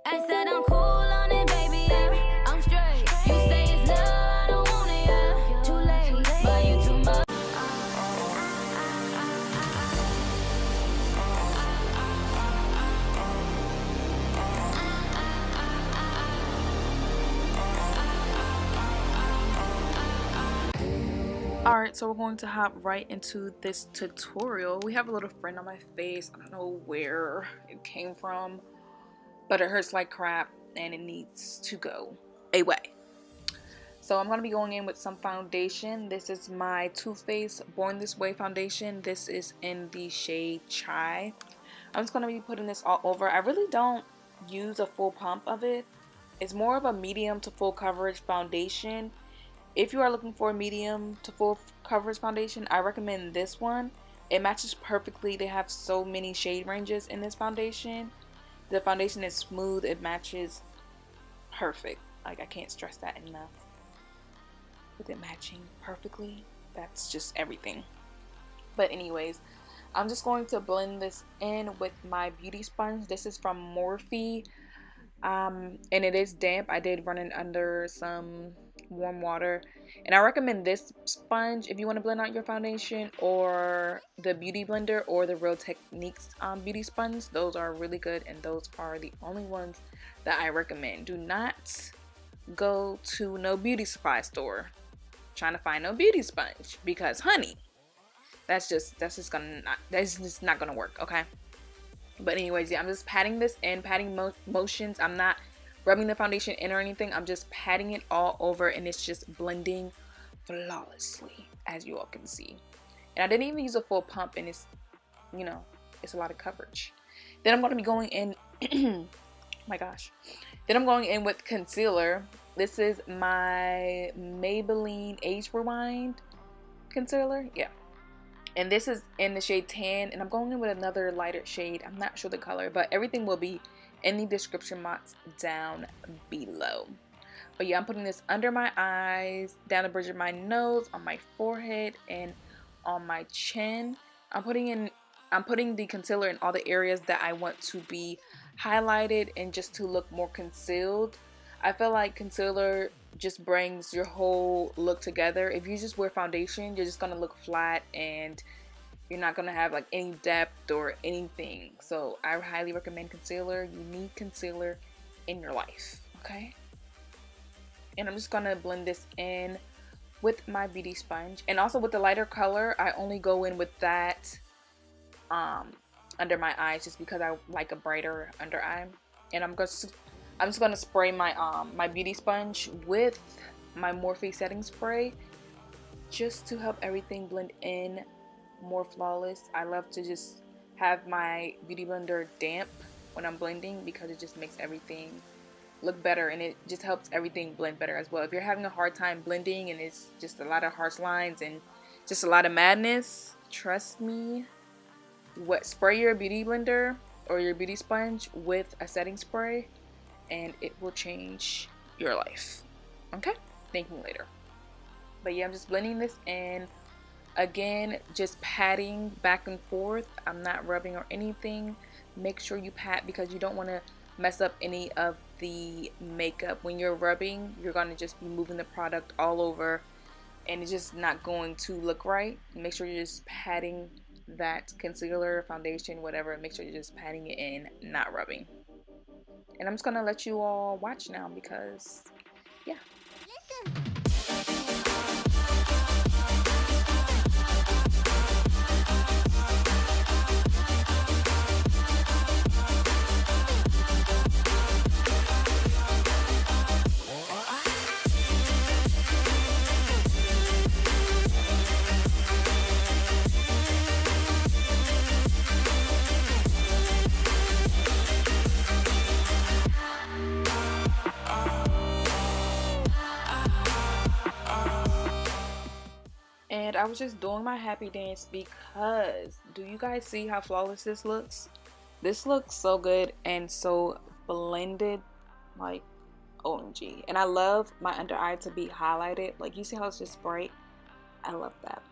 I said I'm cool on it, baby, yeah. I'm straight. You say it's love, I don't want it, yeah. Too late, but you too much. Alright, so we're going to hop right into this tutorial. We have a little friend on my face. I don't know where it came from, but it hurts like crap and it needs to go away. So I'm going to be going in with some foundation. This is my Too Faced Born This Way foundation. This is in the shade Chai. I'm just going to be putting this all over. I really don't use a full pump of it. It's more of a medium to full coverage foundation. If you are looking for a medium to full coverage foundation, I recommend this one. It matches perfectly. They have so many shade ranges in this foundation. The foundation is smooth. It matches perfect. Like, I can't stress that enough. With it matching perfectly, that's just everything. But anyways, I'm just going to blend this in with my beauty sponge. This is from Morphe. And it is damp. I did run it under some warm water, and I recommend this sponge if you want to blend out your foundation, or the beauty blender, or the Real Techniques beauty sponge. Those are really good, and those are the only ones that I recommend. Do not go to no beauty supply store trying to find no beauty sponge, because honey, that's just not gonna work, okay? But anyways, yeah, I'm just patting this in, patting motions. I'm not rubbing the foundation in or anything. I'm just patting it all over, and it's just blending flawlessly, as you all can see. And I didn't even use a full pump, and it's, you know, it's a lot of coverage. Then I'm going to be going in, my gosh. Then I'm going in with concealer. This is my Maybelline Age Rewind concealer. Yeah. And this is in the shade Tan, and I'm going in with another lighter shade. I'm not sure the color, but everything will be in the description box down below. But yeah, I'm putting this under my eyes, down the bridge of my nose, on my forehead, and on my chin. I'm putting the concealer in all the areas that I want to be highlighted and just to look more concealed. I feel like concealer just brings your whole look together. If you just wear foundation, you're just gonna look flat, and you're not gonna have like any depth or anything. So I highly recommend concealer. You need concealer in your life, okay? And I'm just gonna blend this in with my beauty sponge, and also with the lighter color, I only go in with that under my eyes, just because I like a brighter under eye. And I'm just gonna spray my my beauty sponge with my Morphe setting spray, just to help everything blend in more flawless. I love to just have my beauty blender damp when I'm blending, because it just makes everything look better, and it just helps everything blend better as well. If you're having a hard time blending and it's just a lot of harsh lines and just a lot of madness, trust me, spray your beauty blender or your beauty sponge with a setting spray, and it will change your life. Okay? Thank me later. But yeah, I'm just blending this in. Again, just patting back and forth. I'm not rubbing or anything. Make sure you pat, because you don't want to mess up any of the makeup. When you're rubbing, you're going to just be moving the product all over, and it's just not going to look right. Make sure you're just patting that concealer, foundation, whatever. Make sure you're just patting it in, not rubbing. And I'm just gonna let you all watch now, because yeah. And I was just doing my happy dance, because do you guys see how flawless this looks? This looks so good and so blended, like OMG. And I love my under eye to be highlighted. Like, you see how it's just bright? I love that.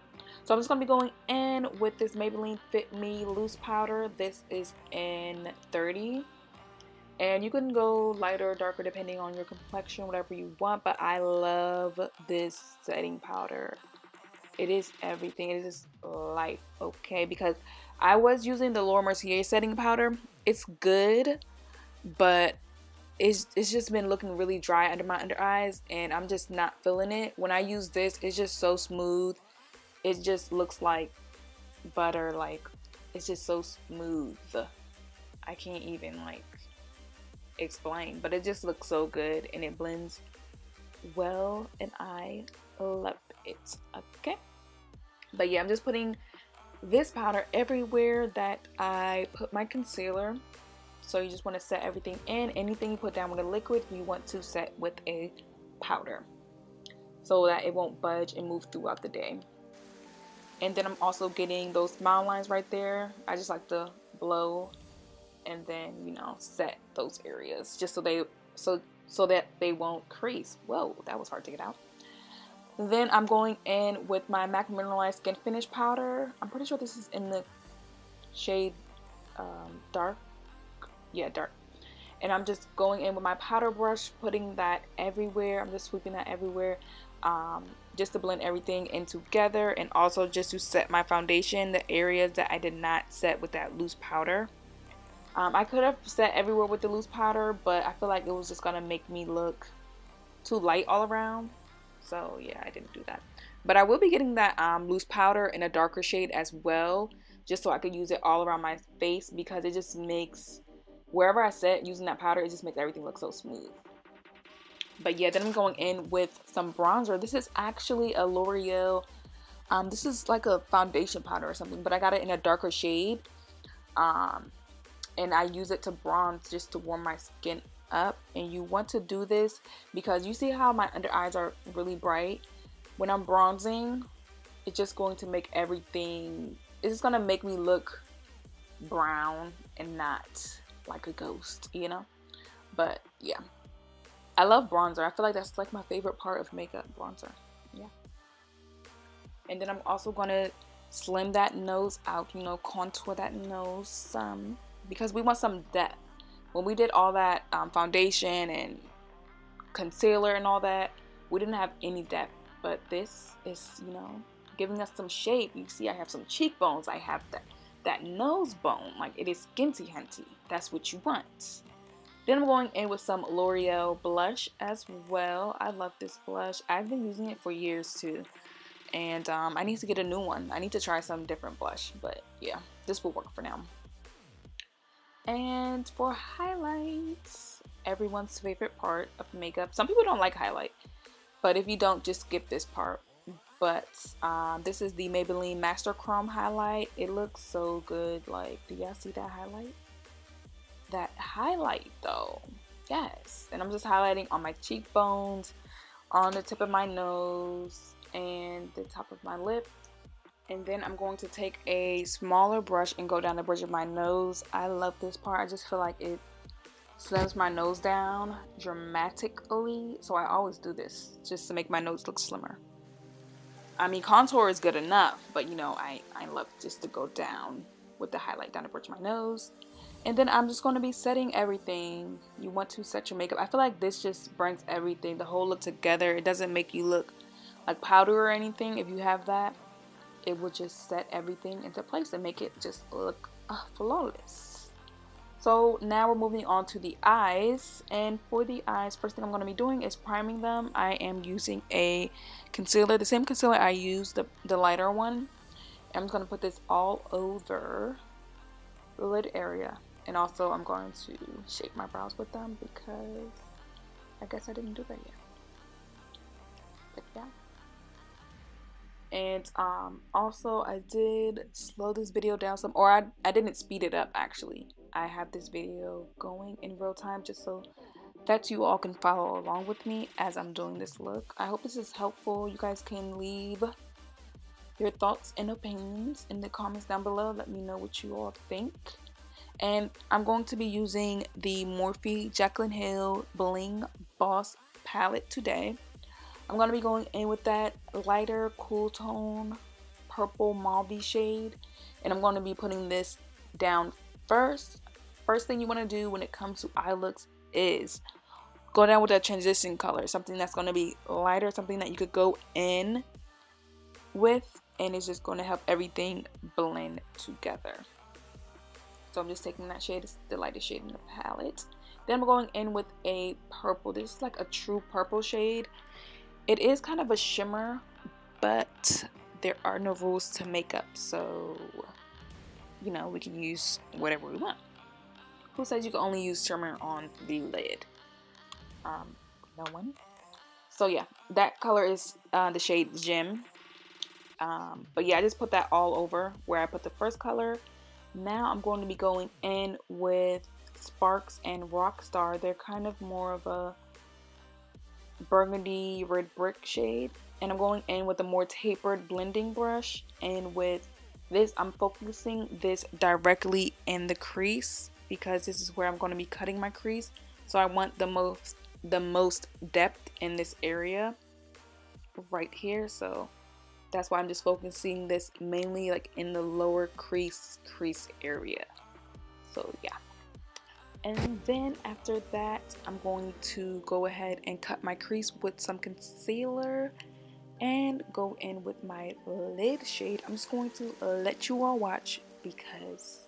So I'm just going to be going in with this Maybelline Fit Me Loose Powder. This is in 30. And you can go lighter or darker depending on your complexion, whatever you want. But I love this setting powder. It is everything. It is life, okay? Because I was using the Laura Mercier setting powder. It's good, but it's just been looking really dry under my under eyes, and I'm just not feeling it. When I use this, it's just so smooth. It just looks like butter. Like, it's just so smooth. I can't even like explain, but it just looks so good and it blends well, and I love it. Okay, but yeah, I'm just putting this powder everywhere that I put my concealer. So you just want to set everything in. Anything you put down with a liquid, you want to set with a powder so that it won't budge and move throughout the day. And then I'm also getting those smile lines right there. I just like to blow and then, you know, set those areas just so that they won't crease. Whoa, that was hard to get out. Then I'm going in with my MAC Mineralized Skin Finish powder. I'm pretty sure this is in the shade dark. Yeah, dark. And I'm just going in with my powder brush, putting that everywhere. I'm just sweeping that everywhere, just to blend everything in together, and also just to set my foundation, the areas that I did not set with that loose powder. I could have set everywhere with the loose powder, but I feel like it was just gonna make me look too light all around. So yeah, I didn't do that. But I will be getting that loose powder in a darker shade as well, just so I could use it all around my face, because it just makes, wherever I set using that powder, it just makes everything look so smooth. But yeah, then I'm going in with some bronzer. This is actually a L'Oreal, this is like a foundation powder or something, but I got it in a darker shade. And I use it to bronze, just to warm my skin up. And you want to do this because you see how my under eyes are really bright. When I'm bronzing, it's just going to make everything, it's just going to make me look brown and not like a ghost, you know. But yeah, I love bronzer. I feel like that's like my favorite part of makeup, bronzer. Yeah. And then I'm also going to slim that nose out, you know, contour that nose some, because we want some depth. When we did all that foundation and concealer and all that, we didn't have any depth, but this is, you know, giving us some shape. You see I have some cheekbones, I have that nose bone, like it is skinty henty. That's what you want. Then I'm going in with some L'Oreal blush as well. I love this blush. I've been using it for years too, and I need to get a new one. I need to try some different blush, but yeah, this will work for now. And for highlights, everyone's favorite part of makeup. Some people don't like highlight, but if you don't, just skip this part. But this is the Maybelline Master Chrome highlight. It looks so good. Like, do y'all see that highlight? That highlight though, yes. And I'm just highlighting on my cheekbones, on the tip of my nose, and the top of my lip. And then I'm going to take a smaller brush and go down the bridge of my nose. I love this part. I just feel like it slims my nose down dramatically. So I always do this just to make my nose look slimmer. I mean, contour is good enough, but you know, I love just to go down with the highlight down the bridge of my nose. And then I'm just going to be setting everything. You want to set your makeup. I feel like this just brings everything, the whole look together. It doesn't make you look like powder or anything. If you have that, it will just set everything into place and make it just look flawless. So now we're moving on to the eyes. And for the eyes, first thing I'm going to be doing is priming them. I am using a concealer, the same concealer I used, the lighter one. I'm just going to put this all over the lid area. And also I'm going to shape my brows with them because I guess I didn't do that yet. But yeah. And also I did slow this video down some, or I didn't speed it up actually. I have this video going in real time just so that you all can follow along with me as I'm doing this look. I hope this is helpful. You guys can leave your thoughts and opinions in the comments down below. Let me know what you all think. And I'm going to be using the Morphe Jaclyn Hill Bling Boss palette today. I'm going to be going in with that lighter cool tone purple mauve shade, and I'm going to be putting this down first first thing you want to do when it comes to eye looks is go down with that transition color, something that's going to be lighter, something that you could go in with, and it's just going to help everything blend together. So I'm just taking that shade, it's the lightest shade in the palette. Then I'm going in with a purple. This is like a true purple shade. It is kind of a shimmer, but there are no rules to makeup, so you know, we can use whatever we want. Who says you can only use shimmer on the lid? No one. So yeah, that color is the shade Gem. But yeah, I just put that all over where I put the first color. Now I'm going to be going in with Sparks and Rockstar. They're kind of more of a burgundy red brick shade. And I'm going in with a more tapered blending brush. And with this, I'm focusing this directly in the crease because this is where I'm going to be cutting my crease. So I want the most depth in this area right here. So that's why I'm just focusing this mainly like in the lower crease area. So yeah. And then after that, I'm going to go ahead and cut my crease with some concealer and go in with my lid shade. I'm just going to let you all watch because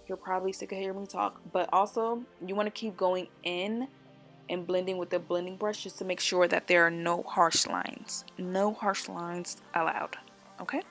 you're probably sick of hearing me talk, but also you want to keep going in and blending with the blending brush just to make sure that there are no harsh lines. No harsh lines allowed. Okay?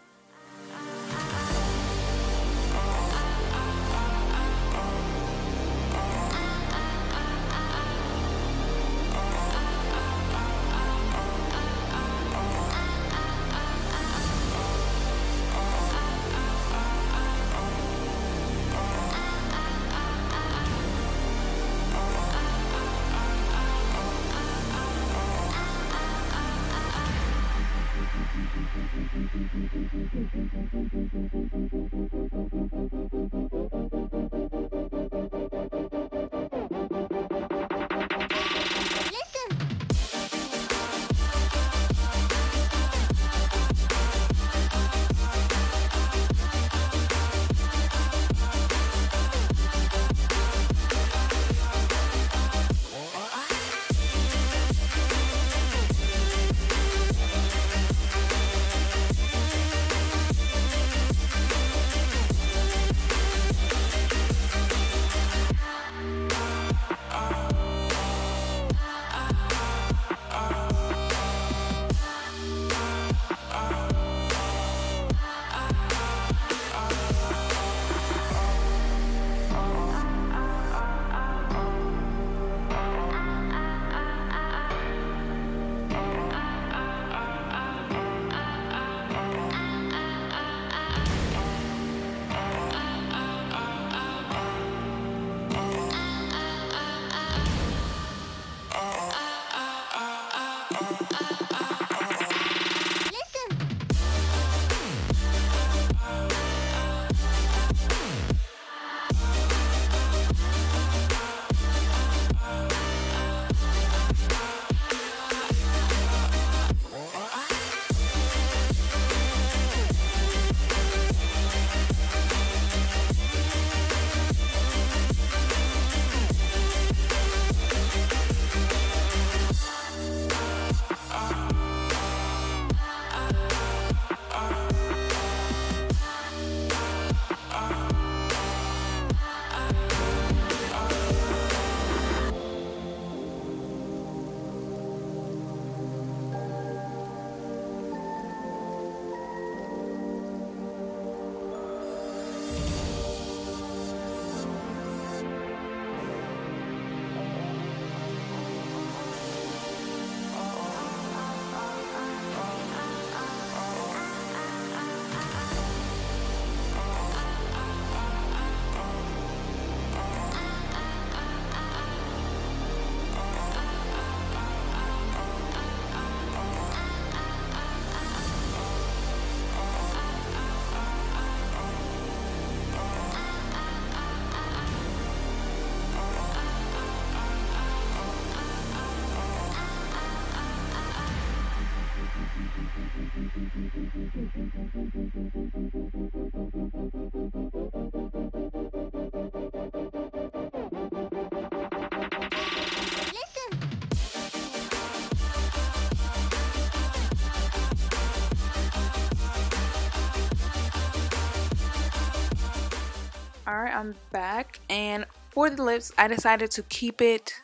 I'm back, and for the lips I decided to keep it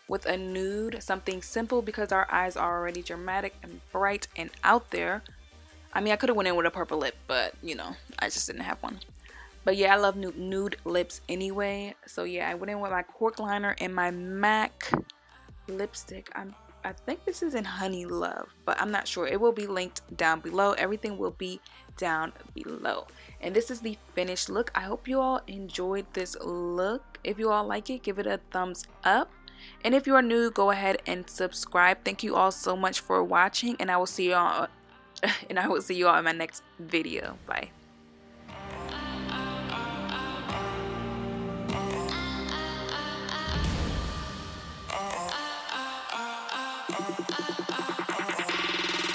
with a nude, something simple, because our eyes are already dramatic and bright and out there. I mean, I could have went in with a purple lip, but you know, I just didn't have one. But yeah, I love nude lips anyway. So yeah, I went in with my cork liner and my MAC lipstick. I think this is in Honey Love, but I'm not sure. It will be linked down below. Everything will be down below. And this is the finished look. I hope you all enjoyed this look. If you all like it, give it a thumbs up. And if you are new, go ahead and subscribe. Thank you all so much for watching, and I will see you all in my next video. Bye.